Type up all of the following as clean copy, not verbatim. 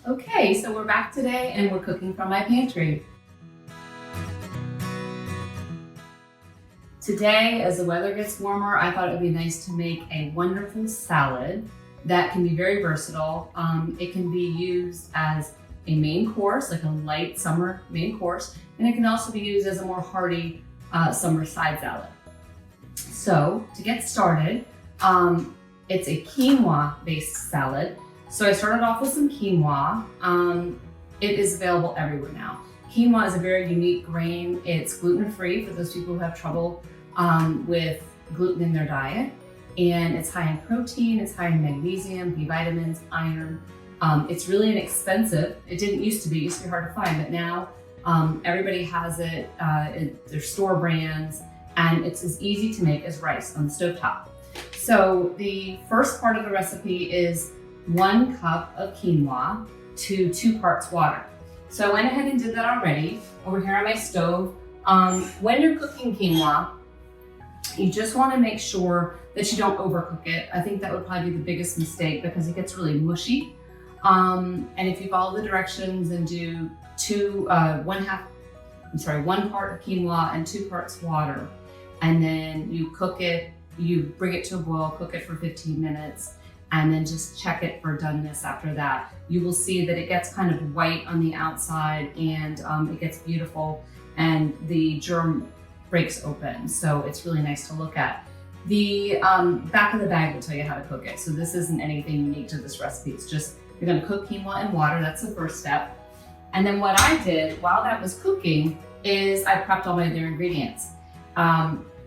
Okay, so we're back today and we're cooking from my pantry. Today, as the weather gets warmer, I thought it would be nice to make a wonderful salad that can be very versatile. It can be used as a main course, like a light summer main course, and it can also be used as a more hearty summer side salad. So to get started, it's a quinoa-based salad. So I started off with some quinoa. It is available everywhere now. Quinoa is a very unique grain. It's gluten-free for those people who have trouble with gluten in their diet. And it's high in protein, it's high in magnesium, B vitamins, iron. It's really inexpensive. It didn't used to be, it used to be hard to find, but now everybody has it. They're store brands, and it's as easy to make as rice on the stovetop. So the first part of the recipe is 1 cup of quinoa to 2 parts water. So I went ahead and did that already over here on my stove. When you're cooking quinoa, you just want to make sure that you don't overcook it. I think that would probably be the biggest mistake because it gets really mushy. And if you follow the directions and do 1 part of quinoa and 2 parts water, and then you cook it, you bring it to a boil, cook it for 15 minutes, and then just check it for doneness after that. You will see that it gets kind of white on the outside and it gets beautiful and the germ breaks open. So it's really nice to look at. The back of the bag will tell you how to cook it. So this isn't anything unique to this recipe. It's just, you're gonna cook quinoa in water. That's the first step. And then what I did while that was cooking is I prepped all my other ingredients.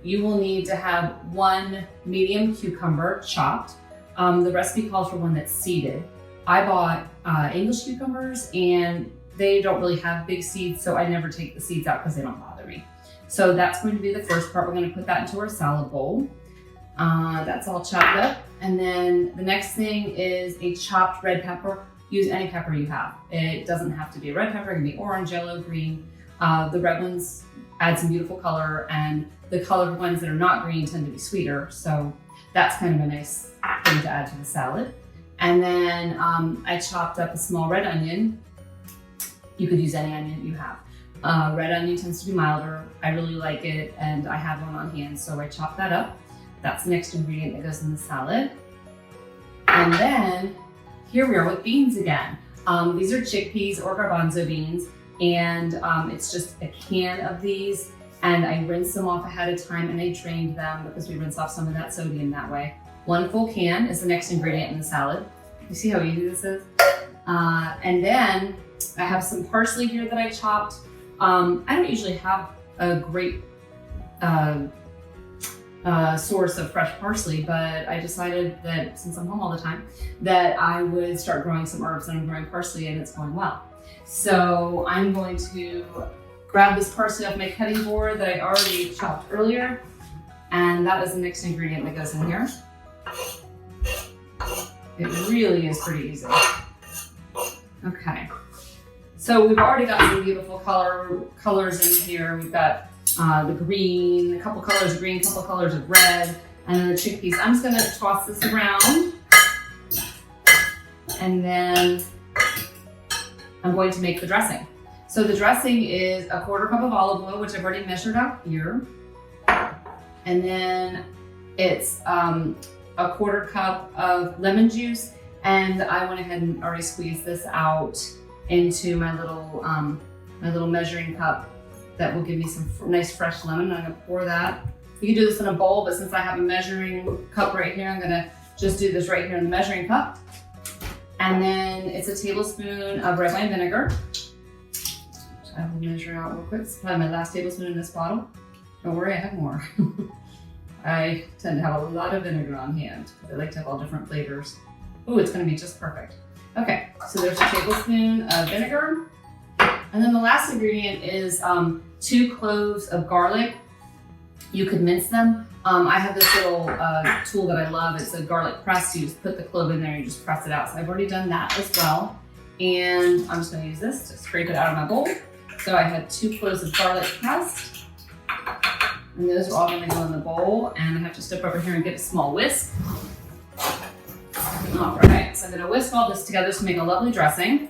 You will need to have 1 medium cucumber chopped. The recipe calls for one that's seeded. I bought English cucumbers and they don't really have big seeds, so I never take the seeds out because they don't bother me. So that's going to be the first part. We're going to put that into our salad bowl. That's all chopped up. And then the next thing is a chopped red pepper. Use any pepper you have. It doesn't have to be a red pepper. It can be orange, yellow, green. The red ones add some beautiful color, and the colored ones that are not green tend to be sweeter. So that's kind of a nice thing to add to the salad. And then I chopped up a small red onion. You could use any onion you have. Red onion tends to be milder. I really like it, and I have one on hand, so I chopped that up. That's the next ingredient that goes in the salad. And then here we are with beans again. These are chickpeas or garbanzo beans, and it's just a can of these, and I rinsed them off ahead of time and I drained them because we rinse off some of that sodium that way. 1 full can is the next ingredient in the salad. You see how easy this is? And then I have some parsley here that I chopped. I don't usually have a great source of fresh parsley, but I decided that since I'm home all the time, that I would start growing some herbs, and I'm growing parsley and it's going well. So I'm going to grab this parsley off my cutting board that I already chopped earlier, and that is the next ingredient that goes in here. It really is pretty easy. Okay. So we've already got some beautiful colors in here. We've got the green, a couple colors of green, a couple colors of red, and then the chickpeas. I'm just gonna toss this around, and then I'm going to make the dressing. So the dressing is a 1/4 cup of olive oil, which I've already measured out here. And then it's a 1/4 cup of lemon juice, and I went ahead and already squeezed this out into my little measuring cup that will give me some nice fresh lemon. I'm gonna pour that. You can do this in a bowl, but since I have a measuring cup right here, I'm gonna just do this right here in the measuring cup. And then it's a tablespoon of red wine vinegar. I will measure out real quick. It's probably my last tablespoon in this bottle. Don't worry, I have more. I tend to have a lot of vinegar on hand because I like to have all different flavors. Ooh, it's gonna be just perfect. Okay, so there's a tablespoon of vinegar. And then the last ingredient is 2 cloves of garlic. You could mince them. I have this little tool that I love. It's a garlic press. You just put the clove in there and you just press it out. So I've already done that as well. And I'm just gonna use this to scrape it out of my bowl. So I had 2 cloves of garlic pressed. And those are all gonna go in the bowl. And I have to step over here and get a small whisk. All right, so I'm gonna whisk all this together to make a lovely dressing.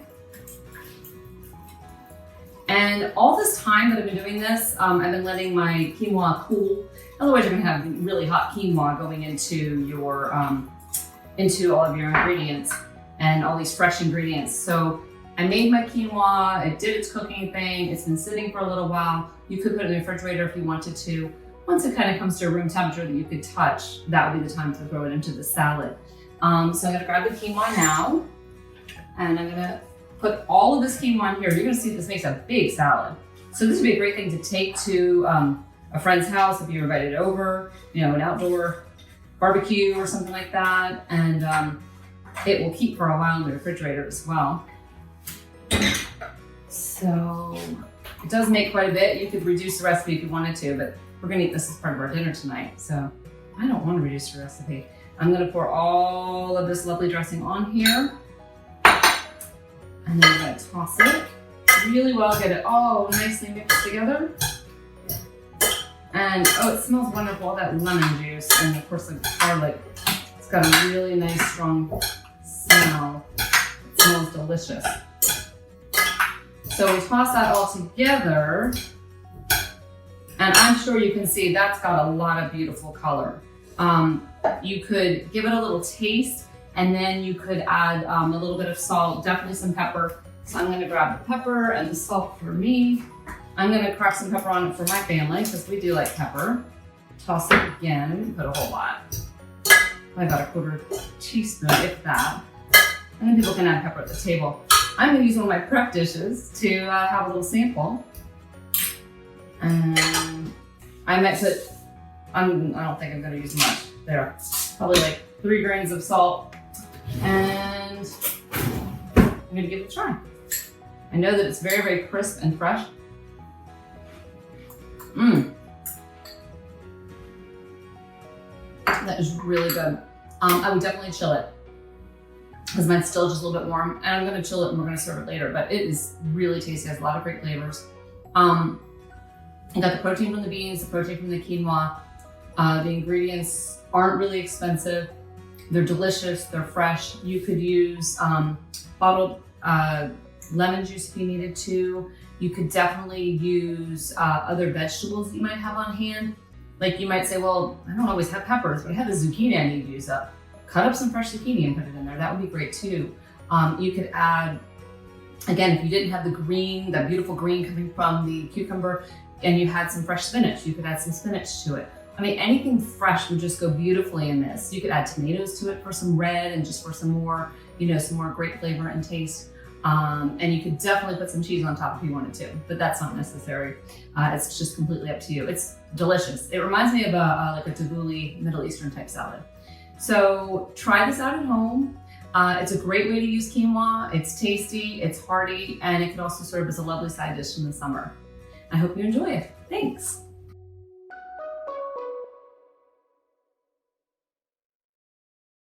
And all this time that I've been doing this, I've been letting my quinoa cool. Otherwise, you're gonna have really hot quinoa going into all of your ingredients and all these fresh ingredients. So I made my quinoa, it did its cooking thing, it's been sitting for a little while. You could put it in the refrigerator if you wanted to. Once it kind of comes to room temperature that you could touch, that would be the time to throw it into the salad. So I'm gonna grab the quinoa now, and I'm gonna put all of this quinoa in here. You're gonna see this makes a big salad. So this would be a great thing to take to a friend's house if you're invited over, you know, an outdoor barbecue or something like that. And it will keep for a while in the refrigerator as well. So it does make quite a bit. You could reduce the recipe if you wanted to, but we're gonna eat this as part of our dinner tonight. So I don't want to reduce the recipe. I'm gonna pour all of this lovely dressing on here. And then I'm gonna toss it really well, get it all nicely mixed together. And oh, it smells wonderful, all that lemon juice and of course the garlic. It's got a really nice strong smell. It smells delicious. So we toss that all together, and I'm sure you can see that's got a lot of beautiful color. You could give it a little taste, and then you could add a little bit of salt, definitely some pepper. So I'm gonna grab the pepper and the salt for me. I'm gonna crack some pepper on it for my family, because we do like pepper. Toss it again, put a whole lot. Probably about a quarter teaspoon, if that. And then people can add pepper at the table. I'm gonna use one of my prep dishes to have a little sample. And I might put, I don't think I'm gonna use much. There, probably like 3 grains of salt. And I'm gonna give it a try. I know that it's very, very crisp and fresh. That is really good. I would definitely chill it, because mine's still just a little bit warm, and I'm gonna chill it and we're gonna serve it later, but it is really tasty, it has a lot of great flavors. I got the protein from the beans, the protein from the quinoa. The ingredients aren't really expensive. They're delicious, they're fresh. You could use bottled lemon juice if you needed to. You could definitely use other vegetables that you might have on hand. Like you might say, well, I don't always have peppers, but I have the zucchini I need to use up. Cut up some fresh zucchini and put it in there. That would be great too. You could add, again, if you didn't have the green, that beautiful green coming from the cucumber, and you had some fresh spinach, you could add some spinach to it. I mean, anything fresh would just go beautifully in this. You could add tomatoes to it for some red and just for some more, you know, some more great flavor and taste. And you could definitely put some cheese on top if you wanted to, but that's not necessary. It's just completely up to you. It's delicious. It reminds me of like a tabbouleh Middle Eastern type salad. So try this out at home. It's a great way to use quinoa. It's tasty, it's hearty, and it can also serve as a lovely side dish in the summer. I hope you enjoy it. Thanks.